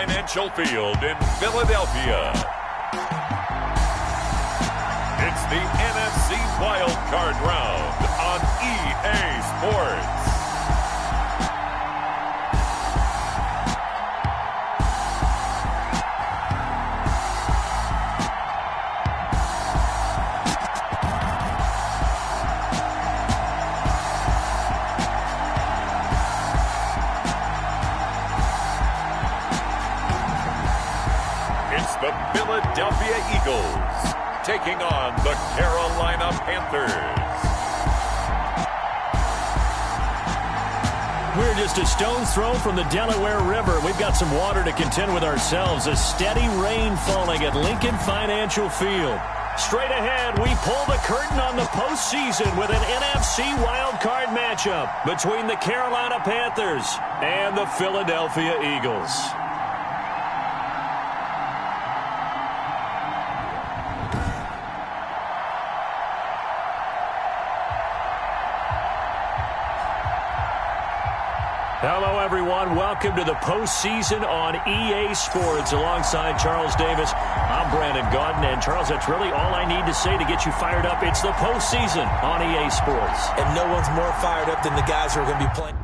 Financial Field in Philadelphia. It's the NFC Wild Card Round on EA Sports. It's the Philadelphia Eagles taking on the Carolina Panthers. We're just a stone's throw from the Delaware River. We've got some water to contend with ourselves. A steady rain falling at Lincoln Financial Field. Straight ahead, we pull the curtain on the postseason with an NFC wildcard matchup between the Carolina Panthers and the Philadelphia Eagles. Hello, everyone. Welcome to the postseason on EA Sports. Alongside Charles Davis, I'm Brandon Gaudin. And, Charles, that's really all I need to say to get you fired up. It's the postseason on EA Sports. And no one's more fired up than the guys who are going to be playing.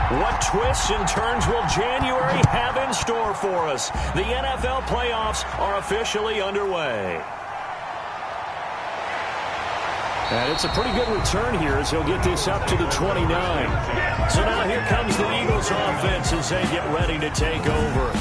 What twists and turns will January have in store for us? The NFL playoffs are officially underway. And it's a pretty good return here as he'll get this up to the 29. So now here comes the Eagles offense as they get ready to take over.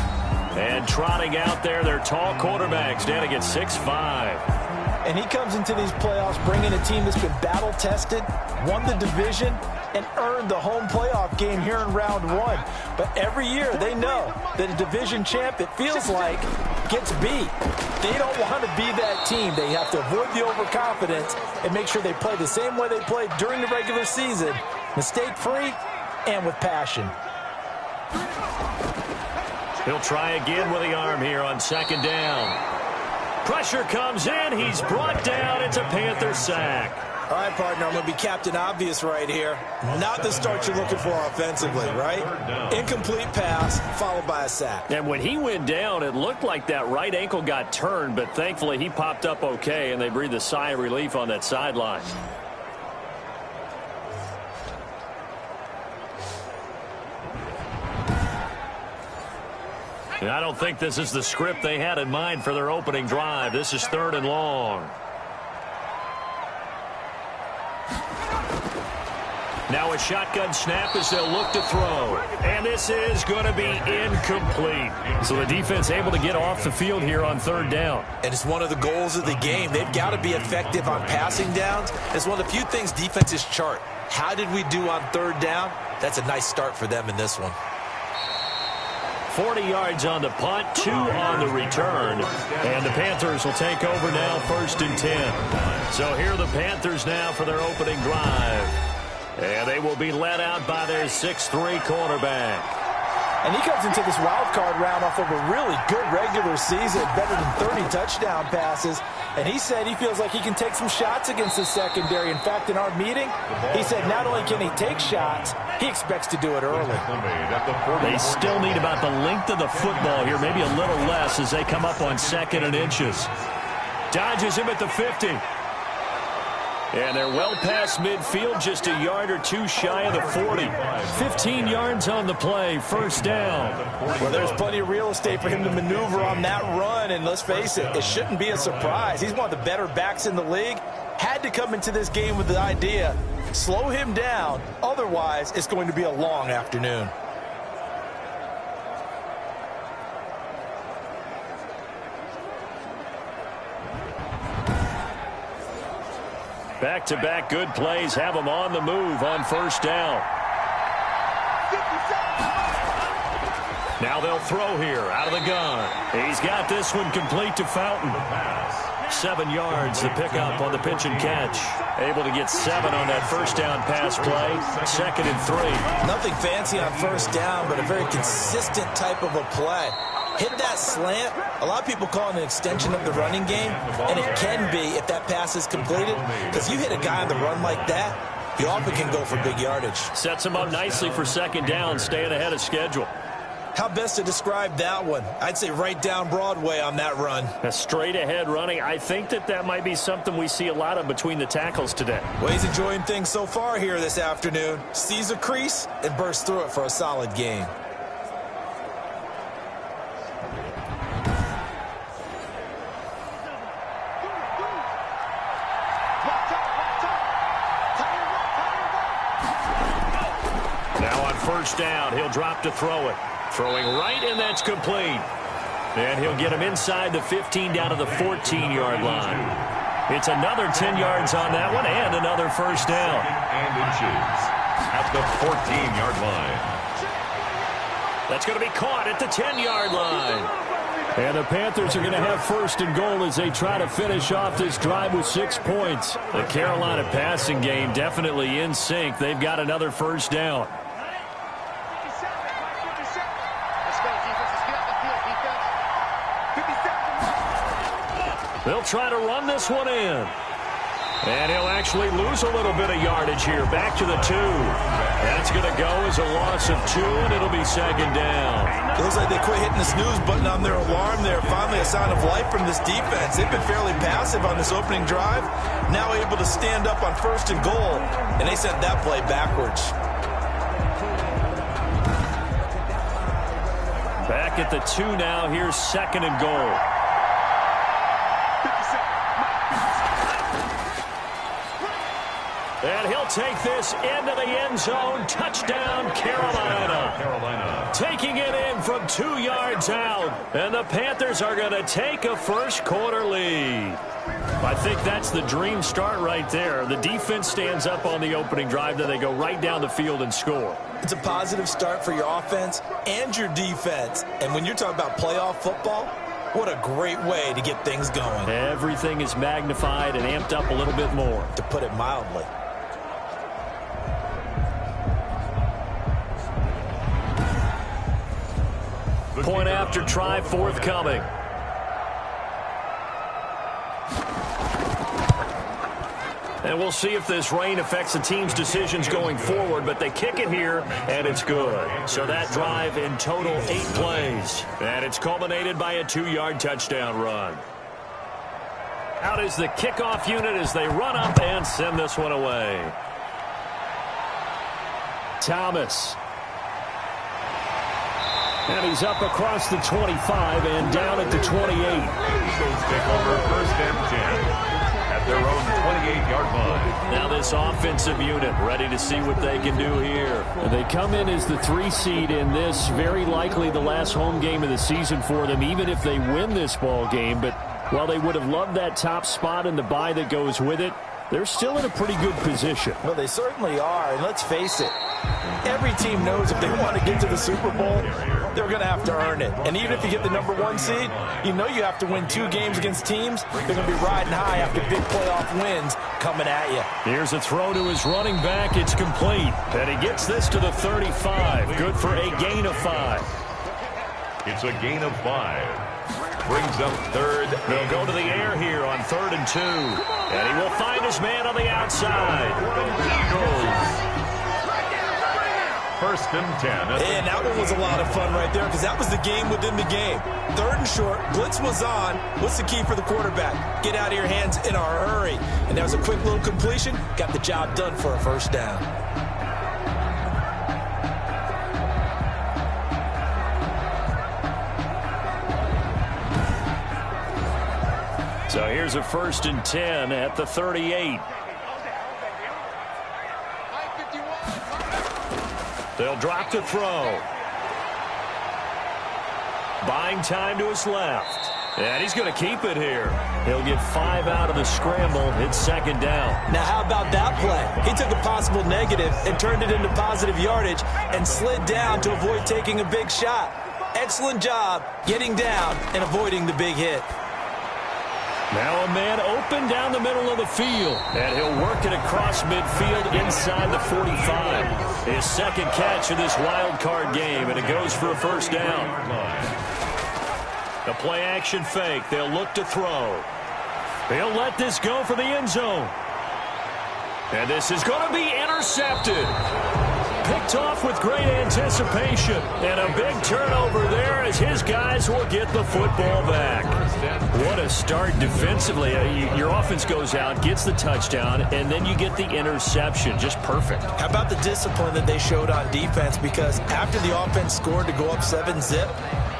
And trotting out there, their tall quarterback standing at 6'5". And he comes into these playoffs bringing a team that's been battle-tested, won the division, and earned the home playoff game here in round one. But every year they know that a division champ, it feels like, gets beat. They don't want to be that team. They have to avoid the overconfidence and make sure they play the same way they played during the regular season, mistake-free and with passion. He'll try again with the arm here on second down. Pressure comes in. He's brought down. It's a Panther sack. All right, partner, I'm going to be Captain Obvious right here. Not the start you're looking for offensively, right? Incomplete pass followed by a sack. And when he went down, it looked like that right ankle got turned, but thankfully he popped up okay, and they breathed a sigh of relief on that sideline. And I don't think this is the script they had in mind for their opening drive. This is 3rd and long. Now a shotgun snap as they'll look to throw. And this is going to be incomplete. So the defense able to get off the field here on 3rd down. And it's one of the goals of the game. They've got to be effective on passing downs. It's one of the few things defenses chart. How did we do on 3rd down? That's a nice start for them in this one. 40 yards on the punt, 2 on the return. And the Panthers will take over now 1st and 10. So here are the Panthers now for their opening drive. And they will be led out by their 6'3" quarterback. And he comes into this wild card round off of a really good regular season, better than 30 touchdown passes. And he said he feels like he can take some shots against the secondary. In fact, in our meeting, he said not only can he take shots, he expects to do it early. They still need about the length of the football here, maybe a little less as they come up on 2nd and inches. Dodges him at the 50. And they're well past midfield, just a yard or 2 shy of the 40. 15 yards on the play, 1st down. Well, there's plenty of real estate for him to maneuver on that run, and let's face it, it shouldn't be a surprise. He's one of the better backs in the league. Had to come into this game with the idea, slow him down, otherwise it's going to be a long afternoon. Back-to-back good plays have him on the move on 1st down. Now they'll throw here out of the gun. He's got this one complete to Fountain. 7 yards the pickup on the pitch and catch. Able to get 7 on that 1st down pass play. 2nd and 3. Nothing fancy on 1st down, but a very consistent type of a play. hit that slant. A lot of people call it an extension of the running game, and it can be if that pass is completed, because you hit a guy on the run like that, he often can go for big yardage. Sets him up nicely for second down, staying ahead of schedule. How best to describe that one? I'd say right down Broadway on that run. A straight ahead running. I think that might be something we see a lot of between the tackles today. Well, he's enjoying things so far here this afternoon. Sees a crease and bursts through it for a solid gain. Now on first down, he'll drop to throw it. Throwing right, and that's complete. And he'll get him inside the 15 down to the 14-yard line. It's another 10 yards on that one and another first down. And inches at the 14-yard line. That's going to be caught at the 10-yard line. And the Panthers are going to have first and goal as they try to finish off this drive with 6 points. The Carolina passing game definitely in sync. They've got another first down. They'll try to run this one in. And he'll actually lose a little bit of yardage here. Back to the 2. That's going to go as a loss of 2, and it'll be second down. It looks like they quit hitting the snooze button on their alarm there. Finally a sign of life from this defense. They've been fairly passive on this opening drive. Now able to stand up on first and goal, and they sent that play backwards. Back at the 2 now. Here's second and goal. And he'll take this into the end zone. Touchdown, Carolina. Taking it in from 2 yards out. And the Panthers are going to take a first quarter lead. I think that's the dream start right there. The defense stands up on the opening drive, then they go right down the field and score. It's a positive start for your offense and your defense. And when you're talking about playoff football, what a great way to get things going. Everything is magnified and amped up a little bit more, to put it mildly. Point after try forthcoming. And we'll see if this rain affects the team's decisions going forward, but they kick it here, and it's good. So that drive in total 8 plays. And it's culminated by a 2-yard touchdown run. Out is the kickoff unit as they run up and send this one away. Thomas. And he's up across the 25 and down at the 28. Eagles take over first and 10 at their own 28-yard line. Now this offensive unit ready to see what they can do here. And they come in as the 3 seed in this, very likely the last home game of the season for them, even if they win this ball game. But while they would have loved that top spot and the bye that goes with it, they're still in a pretty good position. Well, they certainly are, and let's face it, every team knows if they want to get to the Super Bowl, they're going to have to earn it. And even if you get the #1 seed, you know you have to win 2 games against teams. They're going to be riding high after big playoff wins coming at you. Here's a throw to his running back. It's complete. And he gets this to the 35. Good for a gain of 5. It's a gain of 5. Brings up third. They'll go to the air here on 3rd and 2. And he will find his man on the outside. Eagles. First and 10. And that one was a lot of fun right there because that was the game within the game. 3rd and short. Blitz was on. What's the key for the quarterback? Get out of your hands in a hurry. And that was a quick little completion. Got the job done for a first down. So here's a 1st and 10 at the 38. They'll drop to throw. Buying time to his left. And he's going to keep it here. He'll get 5 out of the scramble. It's second down. Now, how about that play? He took a possible negative and turned it into positive yardage and slid down to avoid taking a big shot. Excellent job getting down and avoiding the big hit. Now a man open down the middle of the field. And he'll work it across midfield inside the 45. His second catch of this wild card game, and it goes for a first down. A play-action fake. They'll look to throw. He'll let this go for the end zone. And this is going to be intercepted. Picked off with great anticipation. And a big turnover there as his guys will get the football back. What a start defensively. Your offense goes out, gets the touchdown, and then you get the interception. Just perfect. How about the discipline that they showed on defense? Because after the offense scored to go up 7-zip,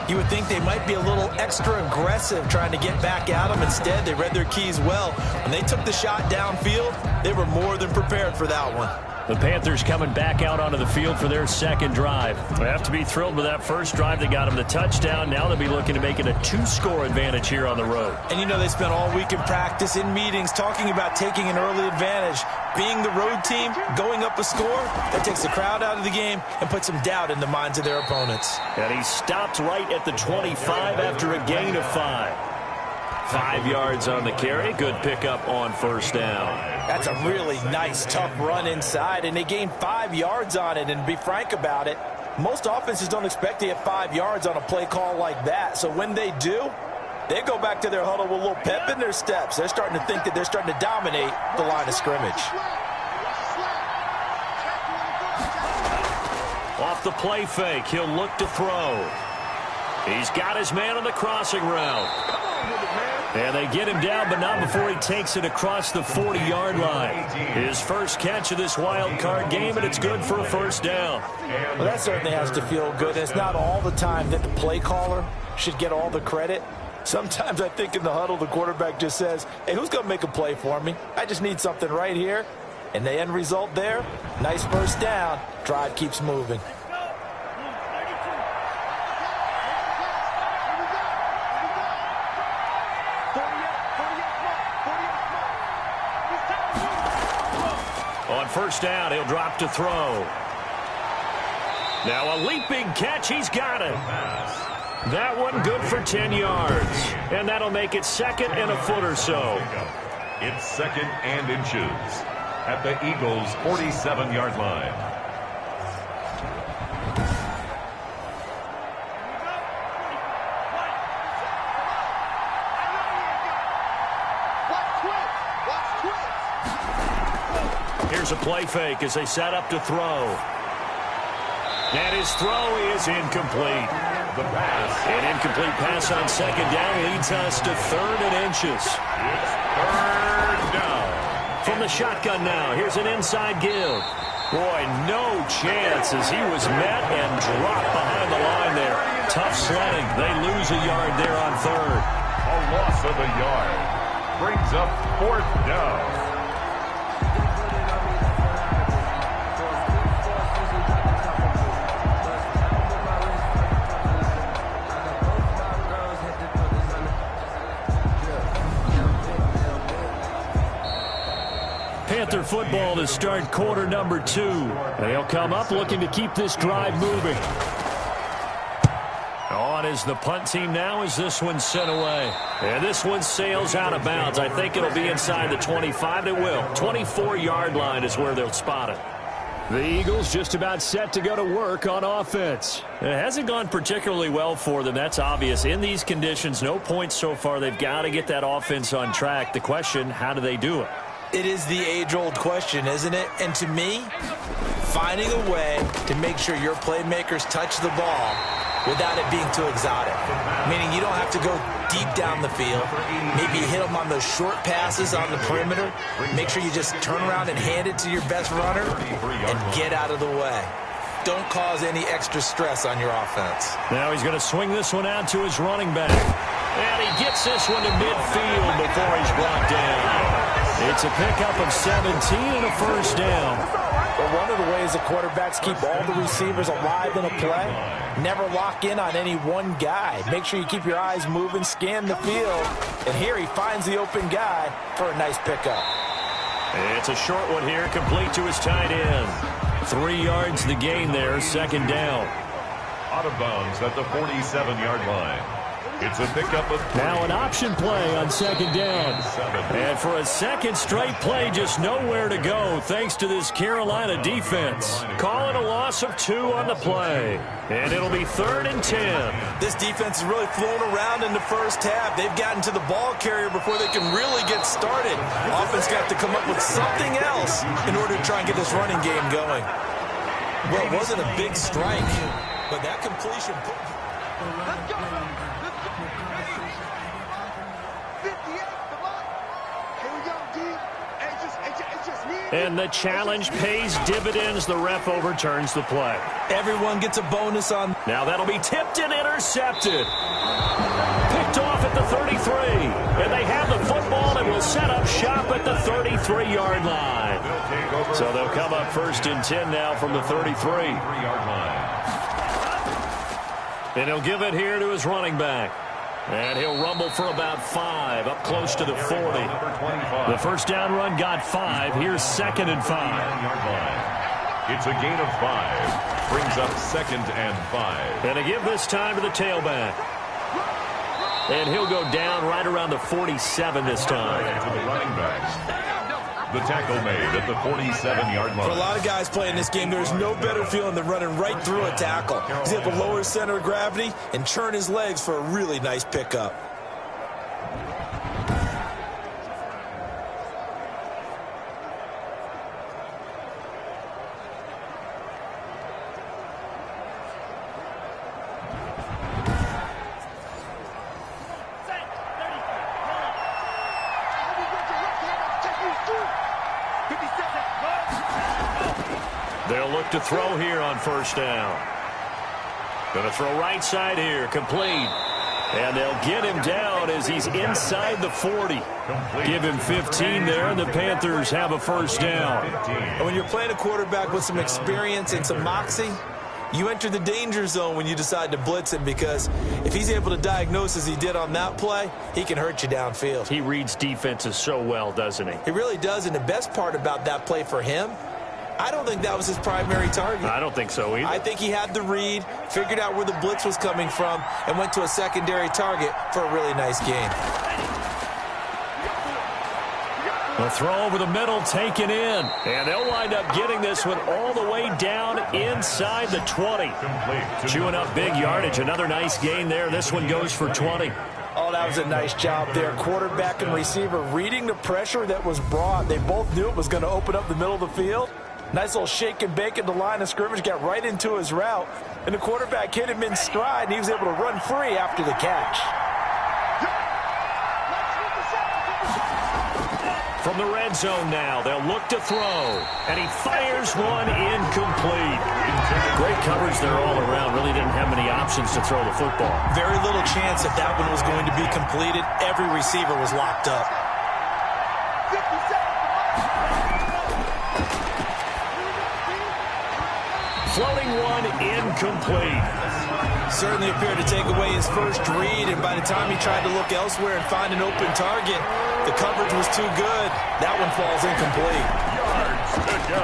you would think they might be a little extra aggressive trying to get back at them. Instead, they read their keys well. When they took the shot downfield, they were more than prepared for that one. The Panthers coming back out onto the field for their second drive. They have to be thrilled with that first drive that got them the touchdown. Now they'll be looking to make it a 2-score advantage here on the road. And you know they spent all week in practice, in meetings, talking about taking an early advantage. Being the road team, going up a score, that takes the crowd out of the game and puts some doubt in the minds of their opponents. And he stopped right at the 25 after a gain of 5. 5 yards on the carry. Good pickup on first down. That's a really nice, tough run inside, and they gained 5 yards on it. And to be frank about it, most offenses don't expect to get 5 yards on a play call like that. So when they do, they go back to their huddle with a little pep in their steps. They're starting to think that they're starting to dominate the line of scrimmage. Off the play fake, he'll look to throw. He's got his man on the crossing route. And they get him down, but not before he takes it across the 40-yard line. His first catch of this wild card game, and it's good for a first down. Well, that certainly has to feel good. It's not all the time that the play caller should get all the credit. Sometimes I think in the huddle, the quarterback just says, hey, who's going to make a play for me? I just need something right here. And the end result there, nice first down. Drive keeps moving. On first down, he'll drop to throw. Now a leaping catch. He's got it. That one good for 10 yards. And that'll make it second and a foot or so. It's second and inches at the Eagles' 47-yard line. Here's a play fake as they set up to throw. And his throw is incomplete. The pass. An incomplete pass on second down leads us to third and inches. It's third down. From the shotgun now, here's an inside give. Boy, no chance as he was met and dropped behind the line there. Tough sledding. They lose a yard there on third. A loss of a yard brings up fourth down. Panther football to start quarter number 2. They'll come up looking to keep this drive moving. On is the punt team now as this one sent away. And this one sails out of bounds. I think it'll be inside the 25. It will. 24-yard line is where they'll spot it. The Eagles just about set to go to work on offense. It hasn't gone particularly well for them. That's obvious. In these conditions, no points so far. They've got to get that offense on track. The question, how do they do it? It is the age-old question, isn't it? And to me, finding a way to make sure your playmakers touch the ball without it being too exotic. Meaning you don't have to go deep down the field. Maybe you hit them on those short passes on the perimeter. Make sure you just turn around and hand it to your best runner and get out of the way. Don't cause any extra stress on your offense. Now he's going to swing this one out to his running back. And he gets this one to midfield before he's brought down. It's a pickup of 17 and a first down. But one of the ways the quarterbacks keep all the receivers alive in a play, never lock in on any one guy. Make sure you keep your eyes moving, scan the field. And here he finds the open guy for a nice pickup. It's a short one here, complete to his tight end. 3 yards the gain there, second down. Out of bounds at the 47-yard line. It's a pickup of 3. Now an option play on second down. And for a second straight play, just nowhere to go thanks to this Carolina defense. Calling a loss of 2 on the play. And it'll be 3rd and 10. This defense has really flown around in the first half. They've gotten to the ball carrier before they can really get started. Offense got to come up with something else in order to try and get this running game going. Well, it wasn't a big strike, but that completion... Let's go. And the challenge pays dividends. The ref overturns the play. Everyone gets a bonus on. Now that'll be tipped and intercepted. Picked off at the 33. And they have the football and will set up shop at the 33-yard line. So they'll come up 1st and 10 now from the 33. And he'll give it here to his running back. And he'll rumble for about 5, up close to the 40. The first down run got 5. Here's 2nd and 5. It's a gain of 5. Brings up 2nd and 5. And a give this time to the tailback. And he'll go down right around the 47 this time. To the running backs. The tackle made at the 47-yard line. For a lot of guys playing this game, there's no better feeling than running right through a tackle. He's able to lower his center of gravity and churn his legs for a really nice pickup. They'll look to throw here on 1st down. Going to throw right side here, complete. And they'll get him down as he's inside the 40. Give him 15 there, and the Panthers have a 1st down. And when you're playing a quarterback with some experience and some moxie, you enter the danger zone when you decide to blitz him, because if he's able to diagnose as he did on that play, he can hurt you downfield. He reads defenses so well, doesn't he? He really does, and the best part about that play for him, I don't think that was his primary target. I don't think so either. I think he had the read, figured out where the blitz was coming from, and went to a secondary target for a really nice gain. A throw over the middle taken in. And they'll wind up getting this one all the way down inside the 20. Chewing up big yardage. Another nice gain there. This one goes for 20. Oh, that was a nice job there. Quarterback and receiver reading the pressure that was brought. They both knew it was going to open up the middle of the field. Nice little shake and bake at the line of scrimmage, got right into his route, and the quarterback hit him in stride, and he was able to run free after the catch. From the red zone now, they'll look to throw, and he fires one incomplete. Great coverage there all around. Really didn't have many options to throw the football. Very little chance that that one was going to be completed. Every receiver was locked up. Floating one incomplete. Certainly appeared to take away his first read, and by the time he tried to look elsewhere and find an open target, the coverage was too good. That one falls incomplete. Yards to go.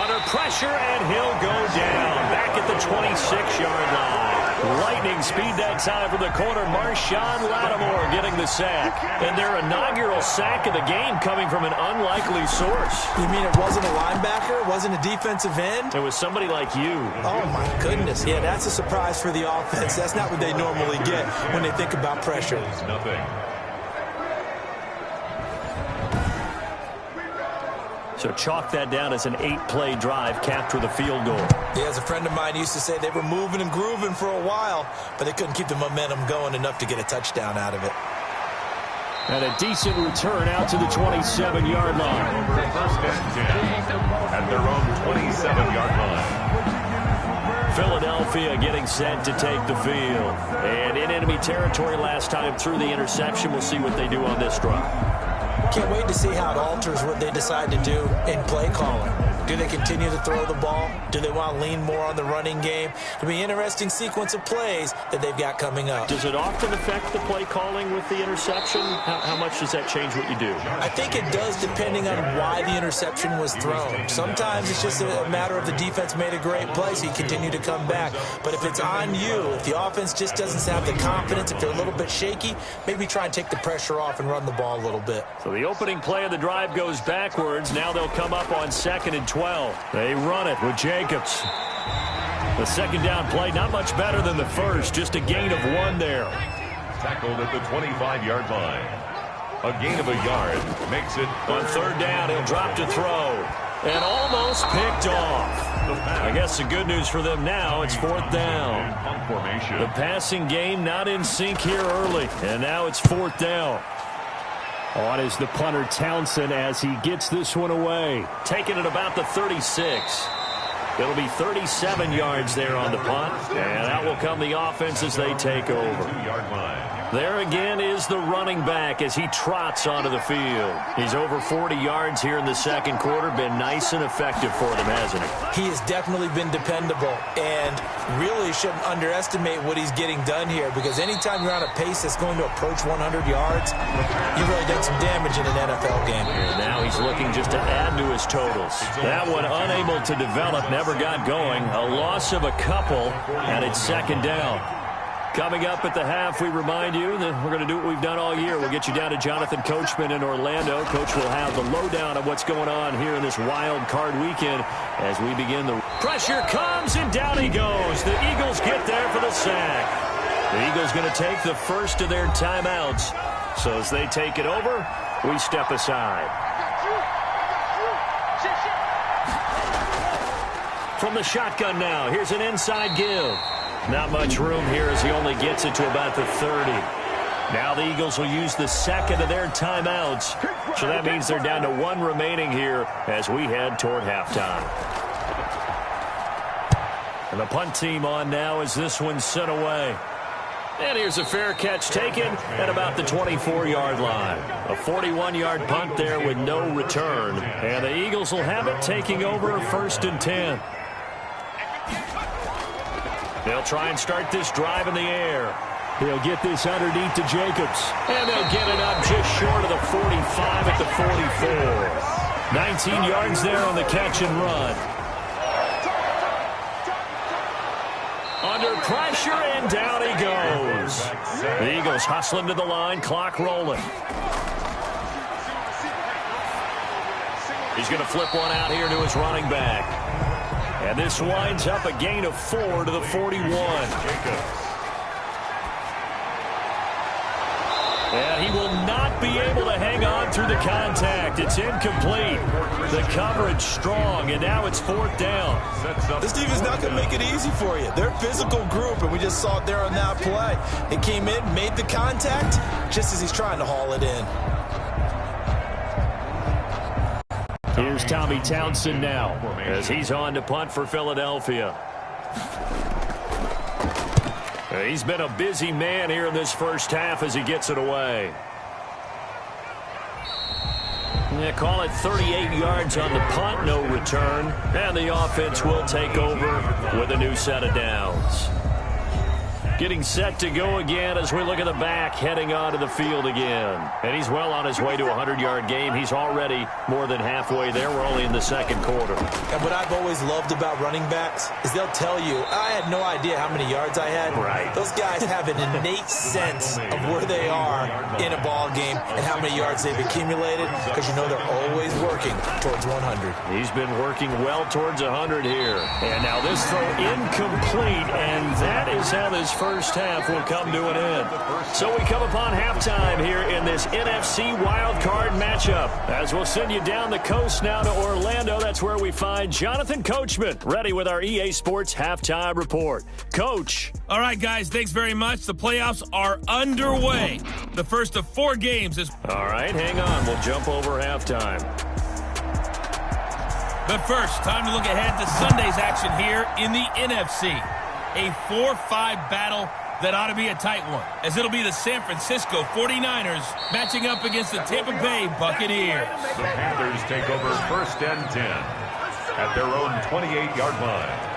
Under pressure, and he'll go down. Back at the 26-yard line. Lightning speed that time from the corner. Marshawn Lattimore getting the sack. And their inaugural sack of the game coming from an unlikely source. You mean it wasn't a linebacker? It wasn't a defensive end? It was somebody like you. Oh, my goodness. Yeah, that's a surprise for the offense. That's not what they normally get when they think about pressure. Nothing. So chalk that down as an 8-play drive, capped with a field goal. Yeah, as a friend of mine used to say, they were moving and grooving for a while, but they couldn't keep the momentum going enough to get a touchdown out of it. And a decent return out to the 27-yard line. First and 10 at their own 27-yard line. Philadelphia getting set to take the field. And in enemy territory last time through the interception. We'll see what they do on this drive. Can't wait to see how it alters what they decide to do in play calling. Do they continue to throw the ball? Do they want to lean more on the running game? It'll be an interesting sequence of plays that they've got coming up. Does it often affect the play calling with the interception? How much does that change what you do? I think it does depending on why the interception was thrown. Sometimes it's just a matter of the defense made a great play, so you continue to come back. But if it's on you, if the offense just doesn't have the confidence, if they're a little bit shaky, maybe try and take the pressure off and run the ball a little bit. So the opening play of the drive goes backwards. Now they'll come up on 2nd and 12. They run it with Jacobs. The second down play, not much better than the first. Just a gain of 1 there. Tackled at the 25-yard line. A gain of a yard makes it on 3rd down. He'll drop to throw. And almost picked off. I guess the good news for them now, it's 4th down. The passing game not in sync here early. And now it's 4th down. On is the punter Townsend as he gets this one away. Taking it about the 36. It'll be 37 yards there on the punt. And out will come the offense as they take over. There again is the running back as he trots onto the field. He's over 40 yards here in the second quarter. Been nice and effective for them, hasn't he? He has definitely been dependable and really shouldn't underestimate what he's getting done here, because anytime you're on a pace that's going to approach 100 yards, you've really done some damage in an NFL game. And now he's looking just to add to his totals. That one unable to develop, never got going. A loss of a couple, and it's 2nd down. Coming up at the half, we remind you that we're going to do what we've done all year. We'll get you down to Jonathan Coachman in Orlando. Coach will have the lowdown of what's going on here in this wild card weekend as we begin the pressure comes, and down he goes. The Eagles get there for the sack. The Eagles going to take the first of their timeouts. So as they take it over, we step aside. From the shotgun now, here's an inside give. Not much room here as he only gets it to about the 30. Now the Eagles will use the second of their timeouts. So that means they're down to 1 remaining here as we head toward halftime. And the punt team on now as this one's sent away. And here's a fair catch taken at about the 24-yard line. A 41-yard punt there with no return. And the Eagles will have it taking over 1st and 10. They'll try and start this drive in the air. He'll get this underneath to Jacobs. And they'll get it up just short of the 45 at the 44. 19 yards there on the catch and run. Under pressure, and down he goes. The Eagles hustling to the line, clock rolling. He's going to flip one out here to his running back. And this winds up a gain of 4 to the 41. And he will not be able to hang on through the contact. It's incomplete. The coverage strong, and now it's 4th down. This defense is not going to make it easy for you. They're a physical group, and we just saw it there on that play. It came in, made the contact, just as he's trying to haul it in. Here's Tommy Townsend now as he's on to punt for Philadelphia. He's been a busy man here in this first half as he gets it away. They call it 38 yards on the punt, no return. And the offense will take over with a new set of downs. Getting set to go again as we look at the back heading onto the field again. And he's well on his way to a 100-yard game. He's already more than halfway there. We're only in the second quarter. And what I've always loved about running backs is they'll tell you, I had no idea how many yards I had. Right. Those guys have an innate sense of where they are in a ball game and how many yards they've accumulated, because you know they're always working towards 100. He's been working well towards 100 here. And now this throw incomplete, and that is how this first half will come to an end. So we come upon halftime here in this NFC Wild Card matchup. As we'll send you down the coast now to Orlando, that's where we find Jonathan Coachman, ready with our EA Sports Halftime Report. Coach. All right, guys, thanks very much. The playoffs are underway. The first of 4 games is... All right, hang on. We'll jump over halftime. But first, time to look ahead to Sunday's action here in the NFC. A 4-5 battle that ought to be a tight one, as it'll be the San Francisco 49ers matching up against the Tampa Bay Buccaneers. The Panthers take over 1st and 10 at their own 28-yard line.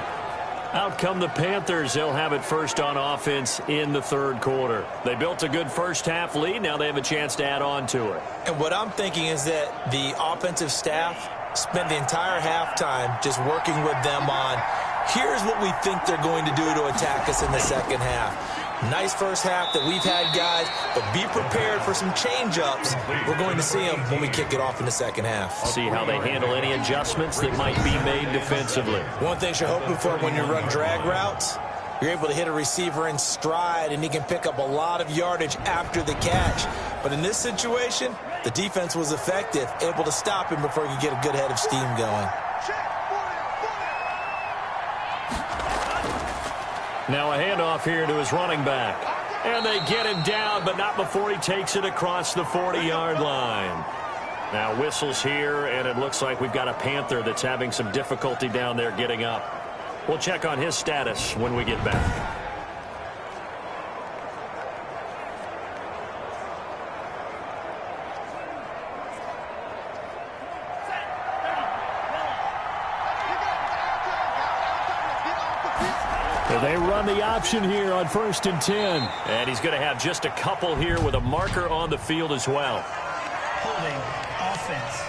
Out come the Panthers. They'll have it first on offense in the third quarter. They built a good first-half lead. Now they have a chance to add on to it. And what I'm thinking is that the offensive staff spent the entire halftime just working with them on, here's what we think they're going to do to attack us in the second half. Nice first half that we've had, guys, but be prepared for some change-ups. We're going to see them when we kick it off in the second half. See how they handle any adjustments that might be made defensively. One thing you're hoping for when you run drag routes, you're able to hit a receiver in stride, and he can pick up a lot of yardage after the catch. But in this situation, the defense was effective, able to stop him before he could get a good head of steam going. Now a handoff here to his running back. And they get him down, but not before he takes it across the 40-yard line. Now whistles here, and it looks like we've got a Panther that's having some difficulty down there getting up. We'll check on his status when we get back. They run the option here on 1st and 10. And he's going to have just a couple here with a marker on the field as well. Holding offense.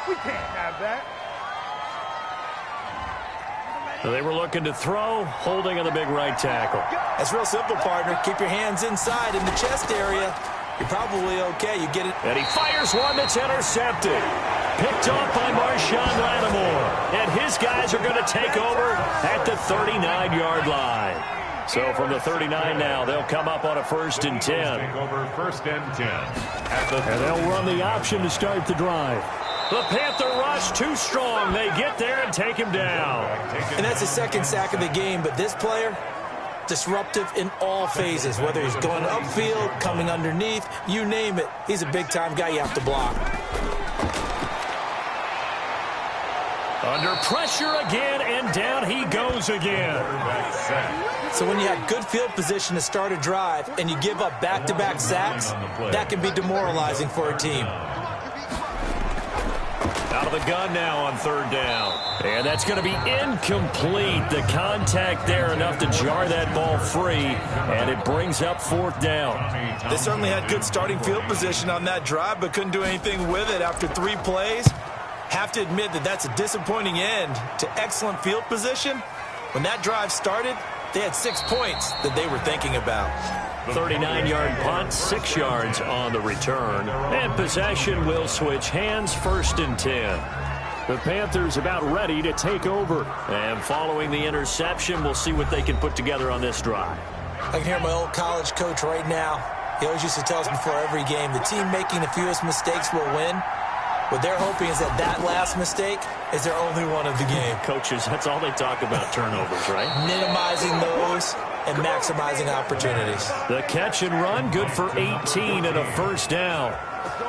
We can't have that. So they were looking to throw, holding on the big right tackle. It's real simple, partner. Keep your hands inside in the chest area. You're probably okay. You get it. And he fires one that's intercepted. Picked off by Marshawn Lattimore. And his guys are going to take over at the 39-yard line. So from the 39 now, they'll come up on a 1st and 10. Take over 1st and 10. And they'll run the option to start the drive. The Panther rush too strong. They get there and take him down. And that's the second sack of the game, but this player, disruptive in all phases, whether he's going upfield, coming underneath, you name it. He's a big-time guy you have to block. Under pressure again, and down he goes again. So when you have good field position to start a drive and you give up back-to-back sacks, that can be demoralizing for a team. Out of the gun now on 3rd down. And that's going to be incomplete. The contact there enough to jar that ball free, and it brings up 4th down. They certainly had good starting field position on that drive, but couldn't do anything with it after 3 plays. Have to admit that that's a disappointing end to excellent field position. When that drive started, they had 6 points that they were thinking about. 39-yard punt, 6 yards on the return. And possession will switch hands, 1st and 10. The Panthers about ready to take over. And following the interception, we'll see what they can put together on this drive. I can hear my old college coach right now. He always used to tell us before every game, the team making the fewest mistakes will win. What they're hoping is that that last mistake is their only one of the game. Coaches, that's all they talk about, turnovers, right? Minimizing those and maximizing opportunities. The catch and run, good for 18 and a 1st down.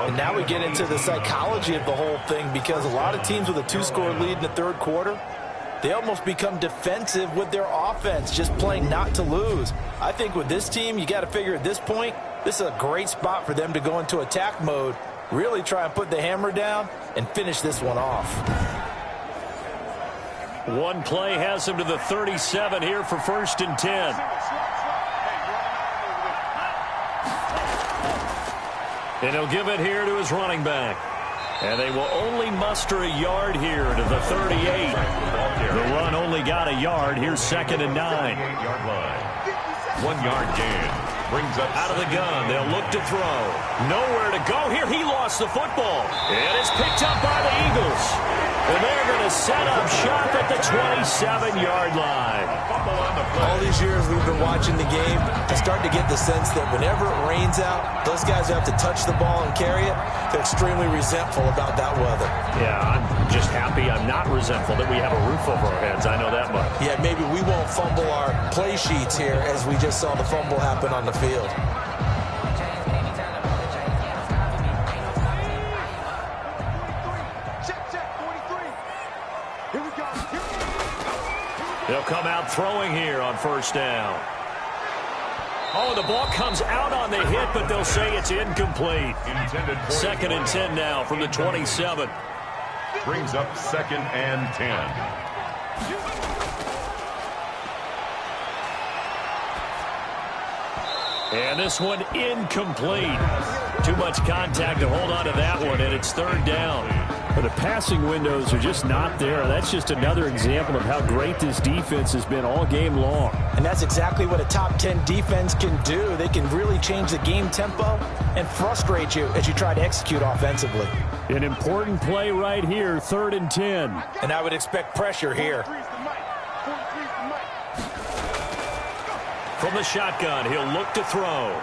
And now we get into the psychology of the whole thing, because a lot of teams with a 2-score lead in the 3rd quarter, they almost become defensive with their offense, just playing not to lose. I think with this team, you got to figure at this point, this is a great spot for them to go into attack mode, really try and put the hammer down and finish this one off. One play has him to the 37 here for 1st and 10. And he'll give it here to his running back. And they will only muster a yard here to the 38. The run only got a yard. Here's 2nd and 9. 8-yard line. 1-yard gain. Brings up out of the gun. They'll look to throw. Nowhere to go here. He lost the football. And it's picked up by the Eagles. And they're going to set up shop at the 27-yard line. All these years we've been watching the game, I start to get the sense that whenever it rains out, those guys who have to touch the ball and carry it, they're extremely resentful about that weather. Yeah, I'm just happy I'm not resentful that we have a roof over our heads. I know that much. Yeah, maybe we won't fumble our play sheets here as we just saw the fumble happen on the field. They'll come out throwing here on 1st down. Oh, the ball comes out on the hit, but they'll say it's incomplete. 2nd and 10 now from the 27. Brings up 2nd and 10. And this one incomplete. Too much contact to hold on to that one, and it's 3rd down. But the passing windows are just not there. That's just another example of how great this defense has been all game long. And that's exactly what a top 10 defense can do. They can really change the game tempo and frustrate you as you try to execute offensively. An important play right here, 3rd and 10. And I would expect pressure here. From the shotgun, he'll look to throw.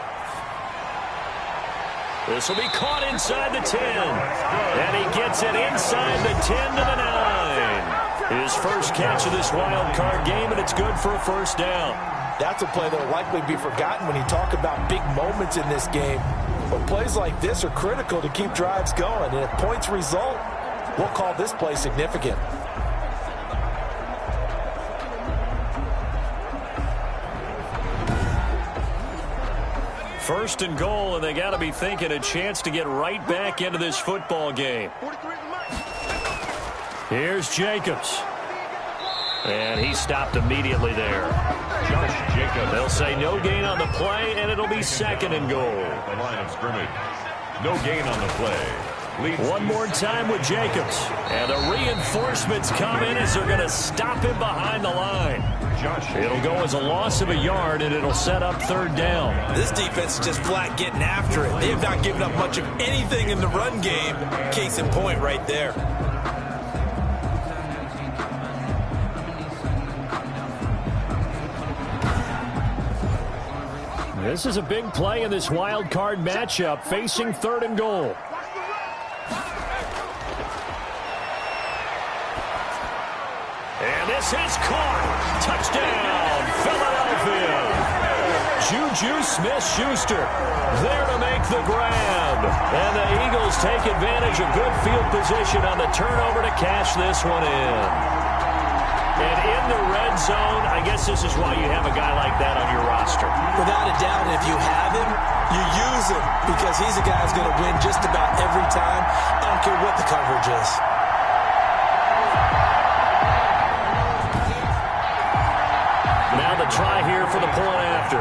This will be caught inside the 10. And he gets it inside the 10 to the 9. His first catch of this wild card game, and it's good for a 1st down. That's a play that will likely be forgotten when you talk about big moments in this game. But plays like this are critical to keep drives going. And if points result, we'll call this play significant. 1st and goal, and they got to be thinking a chance to get right back into this football game. Here's Jacobs. And he stopped immediately there. Josh Jacobs. They'll say no gain on the play, and it'll be 2nd and goal. The line of scrimmage. No gain on the play. One more time with Jacobs. And the reinforcements come in as they're going to stop him behind the line. It'll go as a loss of a yard, and it'll set up 3rd down. This defense is just flat getting after it. They have not given up much of anything in the run game. Case in point right there. This is a big play in this wild card matchup, facing 3rd and goal. And this is caught. Touchdown, Philadelphia. Juju Smith-Schuster there to make the grab. And the Eagles take advantage of good field position on the turnover to cash this one in. And in the red zone, I guess this is why you have a guy like that on your roster. Without a doubt, if you have him, you use him because he's a guy who's going to win just about every time. I don't care what the coverage is. Now the try here for the point after.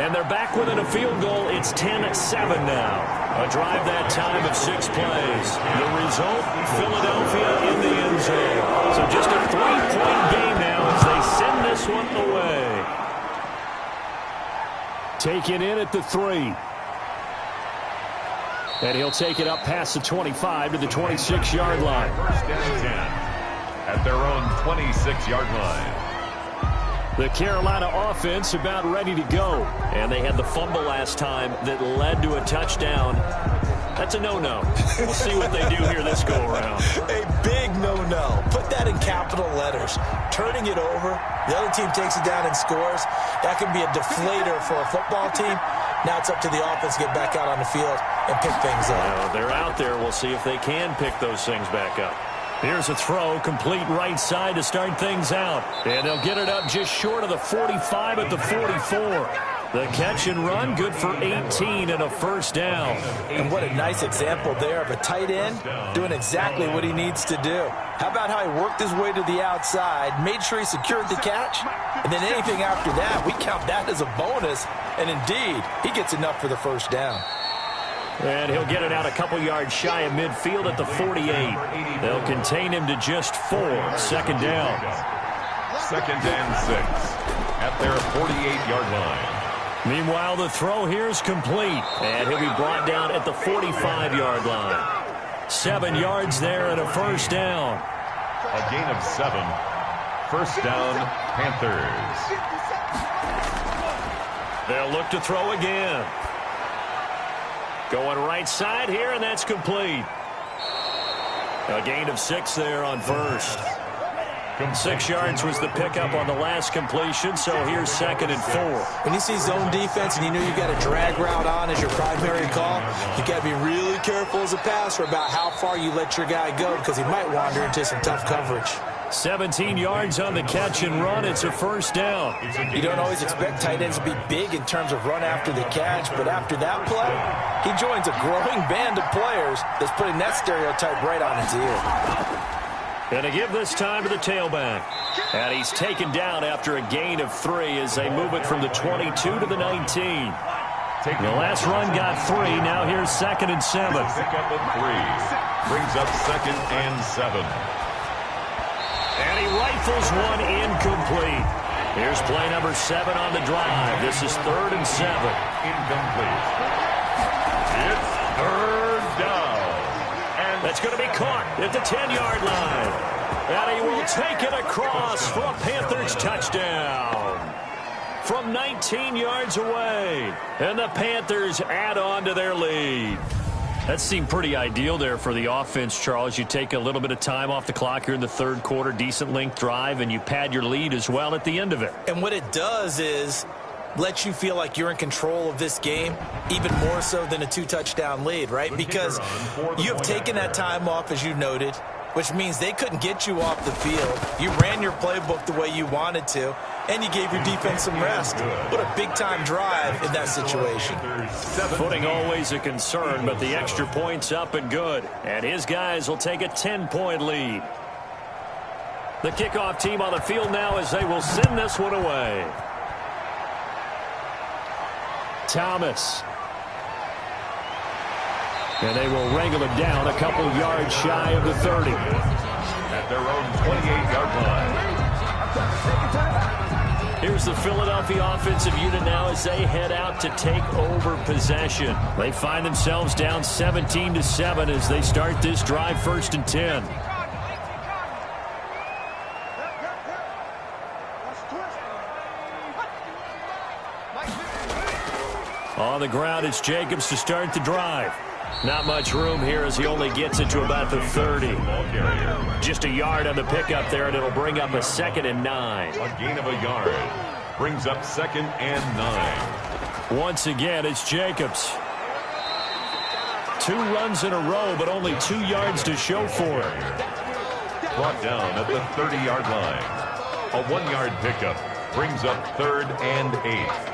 And they're back within a field goal. It's 10-7 now. A drive that time of 6 plays. The result, Philadelphia in the end zone. So just a 3-point game now as they send this one away. Taken in at the 3. And he'll take it up past the 25 to the 26-yard line. 1st and 10 at their own 26-yard line. The Carolina offense about ready to go. And they had the fumble last time that led to a touchdown. That's a no-no. We'll see what they do here this go-around. A big no-no. Put that in capital letters. Turning it over, the other team takes it down and scores. That can be a deflator for a football team. Now it's up to the offense to get back out on the field and pick things up. Well, they're out there. We'll see if they can pick those things back up. Here's a throw, complete right side to start things out. And they'll get it up just short of the 45 at the 44. The catch and run, good for 18 and a 1st down. And what a nice example there of a tight end doing exactly what he needs to do. How about how he worked his way to the outside, made sure he secured the catch, and then anything after that, we count that as a bonus. And indeed, he gets enough for the 1st down. And he'll get it out a couple yards shy of midfield at the 48. They'll contain him to just 4. 2nd down. 2nd and 6 at their 48-yard line. Meanwhile, the throw here is complete. And he'll be brought down at the 45-yard line. 7 yards there and a 1st down. A gain of 7. 1st down, Panthers. They'll look to throw again. Going right side here, and that's complete. A gain of 6 there on 1st. 6 yards was the pickup on the last completion, so here's 2nd and 4. When you see zone defense and you know you've got a drag route on as your primary call, you got to be really careful as a passer about how far you let your guy go because he might wander into some tough coverage. 17 yards on the catch and run. It's a first down. You don't always expect tight ends to be big in terms of run after the catch, but after that play, he joins a growing band of players that's putting that stereotype right on its ear. And to give this time to the tailback. And he's taken down after a gain of 3 as they move it from the 22 to the 19. The last run got 3. Now here's 2nd and 7. Pick up at 3. Brings up 2nd and 7. And he rifles one incomplete. Here's play number 7 on the drive. This is 3rd and 7. Incomplete. It's 3rd down. And that's going to be caught at the 10-yard line. And he will take it across for a Panthers touchdown from 19 yards away. And the Panthers add on to their lead. That seemed pretty ideal there for the offense, Charles. You take a little bit of time off the clock here in the 3rd quarter, decent length drive, and you pad your lead as well at the end of it. And what it does is let you feel like you're in control of this game, even more so than a 2-touchdown lead, right? Because you have taken that time off, as you noted, which means they couldn't get you off the field. You ran your playbook the way you wanted to, and you gave your defense some rest. What a big-time drive in that situation. Footing always a concern, but the extra point's up and good. And his guys will take a 10-point lead. The kickoff team on the field now as they will send this one away. Thomas. And they will wrangle it down a couple yards shy of the 30. At their own 28-yard line. Here's the Philadelphia offensive unit now as they head out to take over possession. They find themselves down 17-7 as they start this drive, 1st and 10. On the ground, it's Jacobs to start the drive. Not much room here as he only gets it to about the 30. Just a yard on the pickup there, and it'll bring up a 2nd and 9. A gain of a yard. Brings up 2nd and 9. Once again, it's Jacobs. 2 runs in a row, but only 2 yards to show for it. Brought down at the 30-yard line. A 1-yard pickup. Brings up 3rd and 8.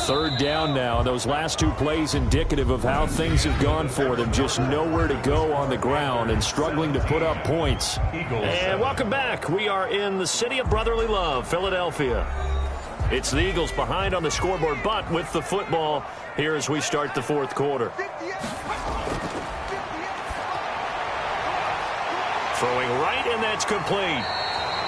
Third down now. Those last 2 plays indicative of how things have gone for them. Just nowhere to go on the ground and struggling to put up points. And welcome back. We are in the city of brotherly love, Philadelphia. It's the Eagles behind on the scoreboard, but with the football here as we start the 4th quarter. Throwing right, and that's complete.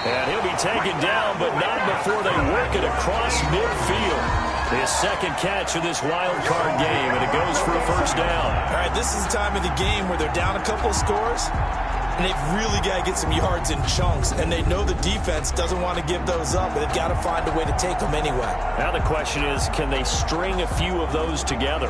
And he'll be taken down, but not before they work it across midfield. His 2nd catch of this wild card game, and it goes for a 1st down. All right, this is the time of the game where they're down a couple of scores, and they've really got to get some yards in chunks, and they know the defense doesn't want to give those up, but they've got to find a way to take them anyway. Now the question is, can they string a few of those together?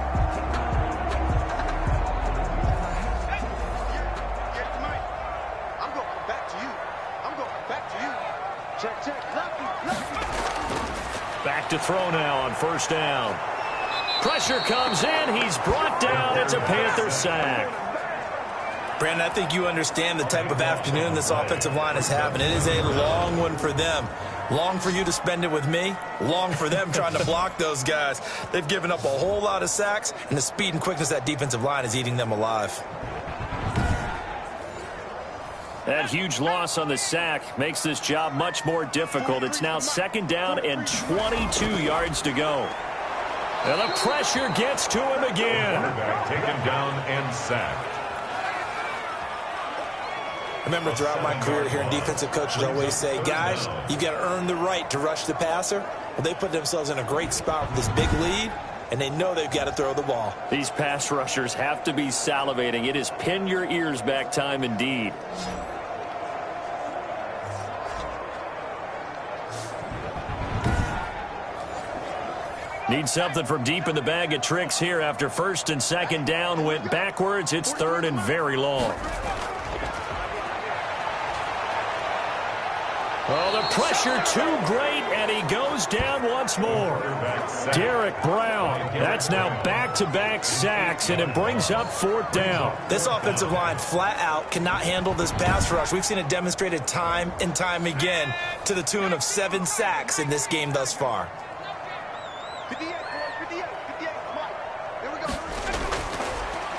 Back to throw now on 1st down. Pressure comes in. He's brought down. It's a Panther sack. Brandon, I think you understand the type of afternoon this offensive line is having. It is a long one for them. Long for you to spend it with me. Long for them trying to block those guys. They've given up a whole lot of sacks, and the speed and quickness of that defensive line is eating them alive. That huge loss on the sack makes this job much more difficult. It's now 2nd down and 22 yards to go. And the pressure gets to him again. Taken down and sacked. I remember throughout my career here in defensive coaches always say, guys, you got to earn the right to rush the passer. Well, they put themselves in a great spot with this big lead, and they know they've got to throw the ball. These pass rushers have to be salivating. It is pin your ears back time indeed. Need something from deep in the bag of tricks here after 1st and 2nd down went backwards. It's 3rd and very long. Oh, the The pressure too great, and he goes down once more. Derek Brown, that's now back-to-back sacks, and it brings up 4th down. This offensive line flat out cannot handle this pass rush. We've seen it demonstrated time and time again to the tune of 7 sacks in this game thus far.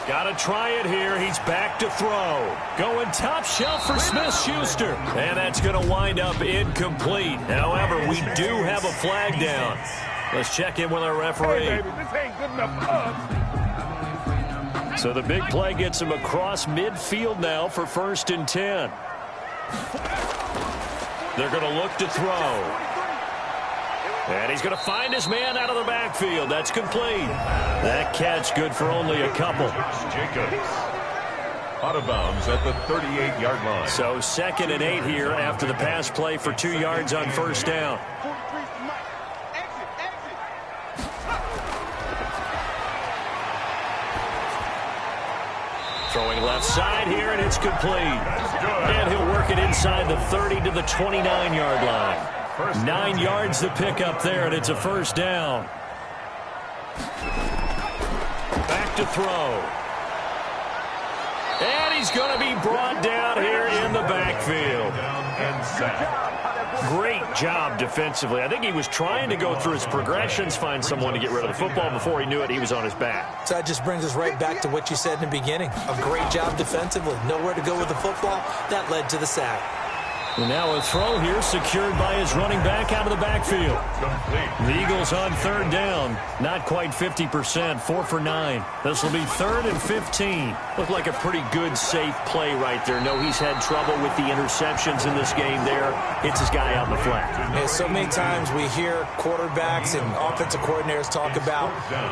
Got to try it here. He's back to throw. Going top shelf for Smith-Schuster. And that's going to wind up incomplete. However, we do have a flag down. Let's check in with our referee. Hey, baby, this ain't good enough for us. So the big play gets him across midfield now for 1st and 10. They're going to look to throw. And he's going to find his man out of the backfield. That's complete. That catch good for only a couple. Jacobs out of bounds at the 38-yard line. So 2nd and 8 here after the pass play for 2 yards on 1st down. Throwing left side here, and it's complete. And he'll work it inside the 30 to the 29-yard line. 9 yards to pick up there, and it's a 1st down. Back to throw. And he's going to be brought down here in the backfield. Great job defensively. I think he was trying to go through his progressions, find someone to get rid of the football. Before he knew it, he was on his back. So that just brings us right back to what you said in the beginning. A great job defensively. Nowhere to go with the football. That led to the sack. And now a throw here secured by his running back out of the backfield. The Eagles on 3rd down. Not quite 50%. 4 for 9. This will be 3rd and 15. Looked like a pretty good, safe play right there. No, he's had trouble with the interceptions in this game there. Hits his guy out in the flat. Yeah, so many times we hear quarterbacks and offensive coordinators talk about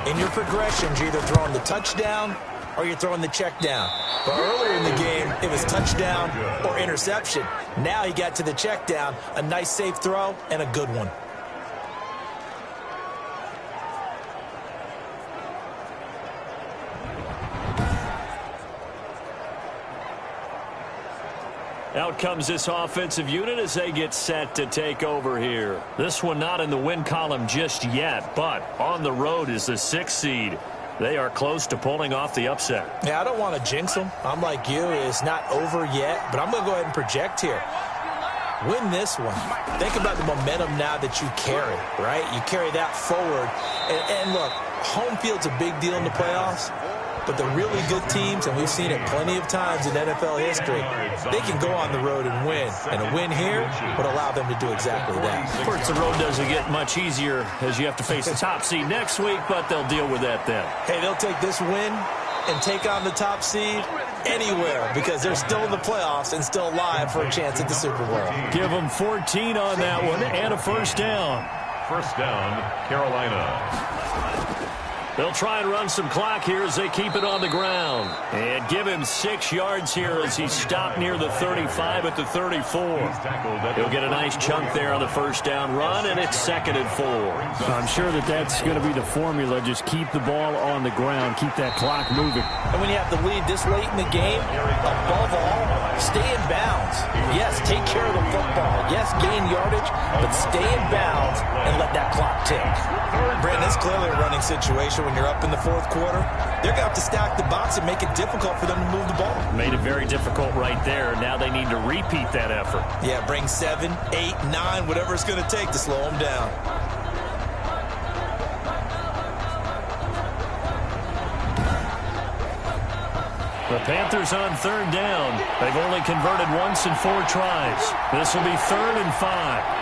in your progressions, you're either throwing the touchdown or you're throwing the check down. But earlier in the game, it was touchdown or interception. Now he got to the check down, a nice safe throw, and a good one. Out comes this offensive unit as they get set to take over here. This one not in the win column just yet, but on the road is the 6th seed. They are close to pulling off the upset. Yeah, I don't want to jinx them. I'm like you. It's not over yet, but I'm going to go ahead and project here. Win this one. Think about the momentum now that you carry, right? You carry that forward. And look, home field's a big deal in the playoffs, but the really good teams, and we've seen it plenty of times in NFL history, they can go on the road and win. And a win here would allow them to do exactly that. Of course, the road doesn't get much easier as you have to face the top seed next week, but they'll deal with that then. Hey, they'll take this win and take on the top seed anywhere because they're still in the playoffs and still alive for a chance at the Super Bowl. Give them 14 on that one and a 1st down. 1st down, Carolina. They'll try and run some clock here as they keep it on the ground. And give him 6 yards here as he's stopped near the 35 at the 34. He'll get a nice chunk there on the 1st down run, and it's 2nd and 4. I'm sure that's going to be the formula. Just keep the ball on the ground. Keep that clock moving. And when you have the lead this late in the game, above all, stay in bounds. Yes, take care of the football. Yes, gain yardage, but stay in bounds and let that clock tick. Brandon, it's clearly a running situation when you're up in the 4th quarter. They're going to have to stack the box and make it difficult for them to move the ball. Made it very difficult right there. Now they need to repeat that effort. Yeah, bring 7, 8, 9, whatever it's going to take to slow them down. The Panthers on 3rd down. They've only converted once in 4 tries. This will be 3rd and 5.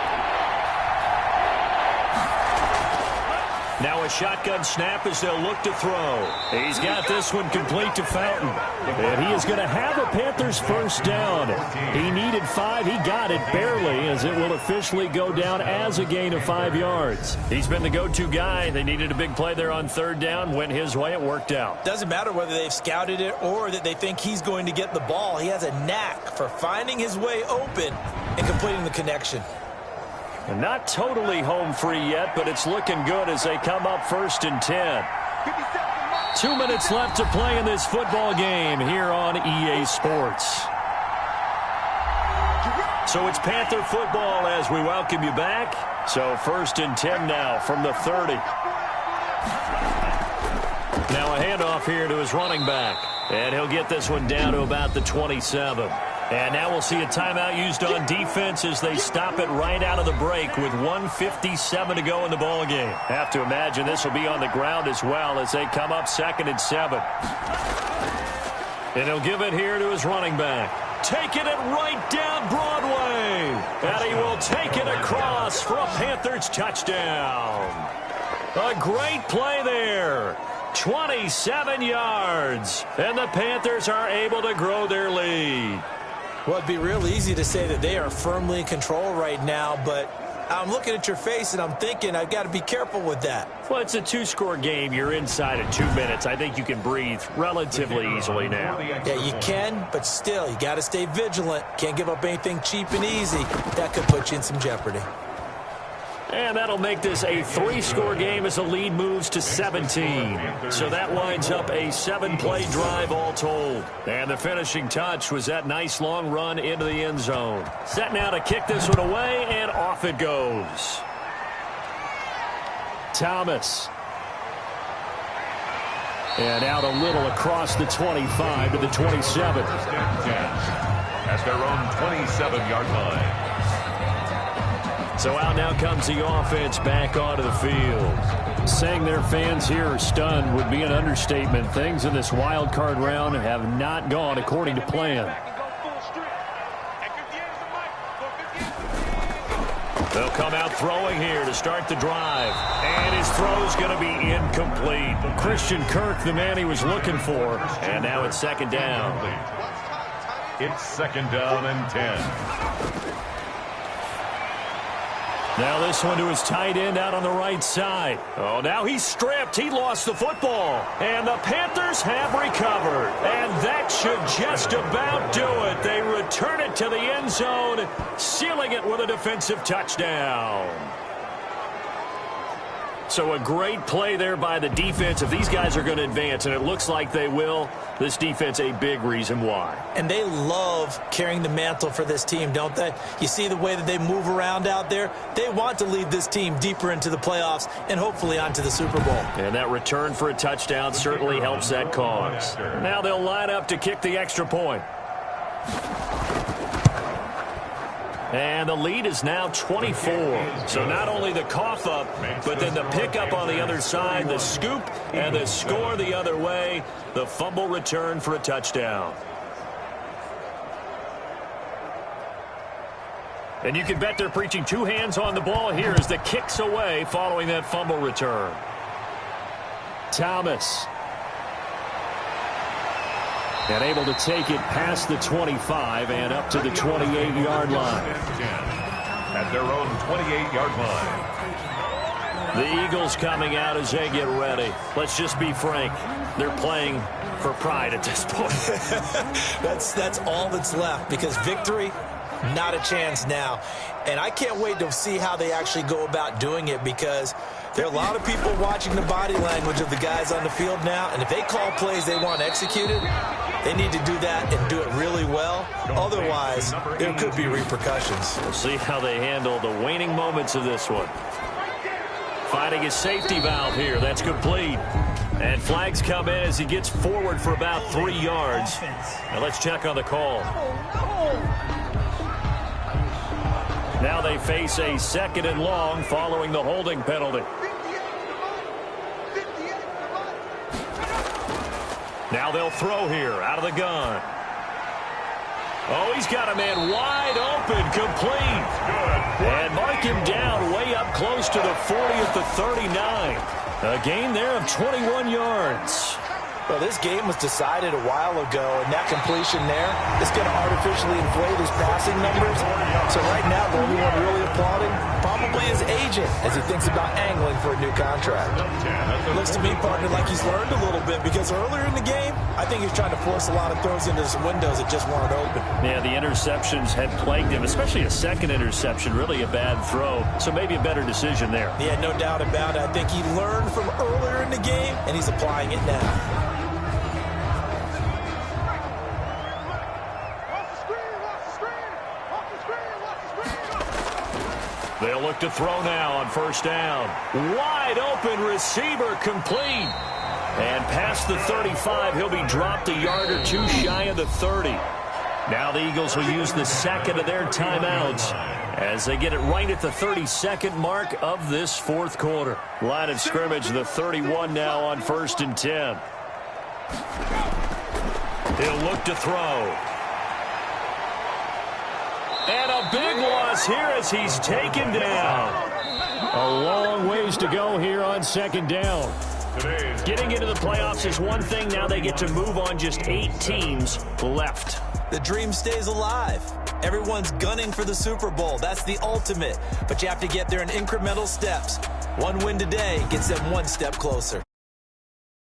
Now a shotgun snap as they'll look to throw. He's got this one complete to Fountain. And he is going to have a Panthers 1st down. He needed 5. He got it barely as it will officially go down as a gain of 5 yards. He's been the go-to guy. They needed a big play there on 3rd down. Went his way. It worked out. Doesn't matter whether they've scouted it or that they think he's going to get the ball. He has a knack for finding his way open and completing the connection. And not totally home free yet, but it's looking good as they come up 1st and 10. 2 minutes left to play in this football game here on EA Sports. So it's Panther football as we welcome you back. So 1st and 10 now from the 30. Now a handoff here to his running back. And he'll get this one down to about the 27. And now we'll see a timeout used on defense as they stop it right out of the break with 1:57 to go in the ballgame. Have to imagine this will be on the ground as well as they come up 2nd and 7. And he'll give it here to his running back. Taking it right down Broadway. And he will take it across for a Panthers touchdown. A great play there. 27 yards. And the Panthers are able to grow their lead. Well, it'd be real easy to say that they are firmly in control right now, but I'm looking at your face and I'm thinking I've got to be careful with that. Well, it's a 2-score game. You're inside in 2 minutes. I think you can breathe relatively easily now. Yeah, you can, but still, you got to stay vigilant. Can't give up anything cheap and easy. That could put you in some jeopardy. And that'll make this a 3-score game as the lead moves to 17. So that winds up a 7-play drive all told. And the finishing touch was that nice long run into the end zone. Set now to kick this one away, and off it goes. Thomas. And out a little across the 25 to the 27. At their own 27-yard line. So out now comes the offense back onto the field. Saying their fans here are stunned would be an understatement. Things in this wild card round have not gone according to plan. They'll come out throwing here to start the drive. And his throw's going to be incomplete. Christian Kirk, the man he was looking for. And now it's 2nd down. It's 2nd down and 10. Now this one to his tight end out on the right side. Oh, now he's stripped. He lost the football. And the Panthers have recovered. And that should just about do it. They return it to the end zone, sealing it with a defensive touchdown. So a great play there by the defense. If these guys are going to advance, and it looks like they will, this defense a big reason why. And they love carrying the mantle for this team, don't they? You see the way that they move around out there? They want to lead this team deeper into the playoffs and hopefully onto the Super Bowl. And that return for a touchdown certainly helps that cause. Now they'll line up to kick the extra point. And the lead is now 24. So not only the cough up, but then the pickup on the other side, the scoop, and the score the other way. The fumble return for a touchdown. And you can bet they're preaching 2 hands on the ball here as the kick's away following that fumble return. Thomas. And able to take it past the 25 and up to the 28-yard line. At their own 28-yard line. The Eagles coming out as they get ready. Let's just be frank. They're playing for pride at this point. That's all that's left, because victory, not a chance now. And I can't wait to see how they actually go about doing it, because there are a lot of people watching the body language of the guys on the field now, and if they call plays they want executed, they need to do that and do it really well. Otherwise, there could be repercussions. We'll see how they handle the waning moments of this one. Finding his safety valve here. That's complete. And flags come in as he gets forward for about 3 yards. Now let's check on the call. Now they face a 2nd and long following the holding penalty. Now they'll throw here out of the gun. Oh, he's got a man wide open, complete. And mark him down way up close to the 40 at the 39. A gain there of 21 yards. Well, this game was decided a while ago, and that completion there is going to artificially inflate his passing numbers. So right now, the only one really applauding probably his agent as he thinks about angling for a new contract. It looks to me, partner, like he's learned a little bit, because earlier in the game, I think he's trying to force a lot of throws into some windows that just weren't open. Yeah, the interceptions had plagued him, especially a second interception, really a bad throw. So maybe a better decision there. Yeah, no doubt about it. I think he learned from earlier in the game, and he's applying it now. They'll look to throw now on first down. Wide open receiver complete. And past the 35, he'll be dropped a yard or two shy of the 30. Now the Eagles will use the second of their timeouts as they get it right at the 32nd mark of this fourth quarter. Line of scrimmage, the 31 now on 1st and 10. He'll look to throw. And a big loss here as he's taken down. A long ways to go here on 2nd down. Getting into the playoffs is one thing. Now they get to move on. Just 8 teams left. The dream stays alive. Everyone's gunning for the Super Bowl. That's the ultimate. But you have to get there in incremental steps. One win today gets them one step closer.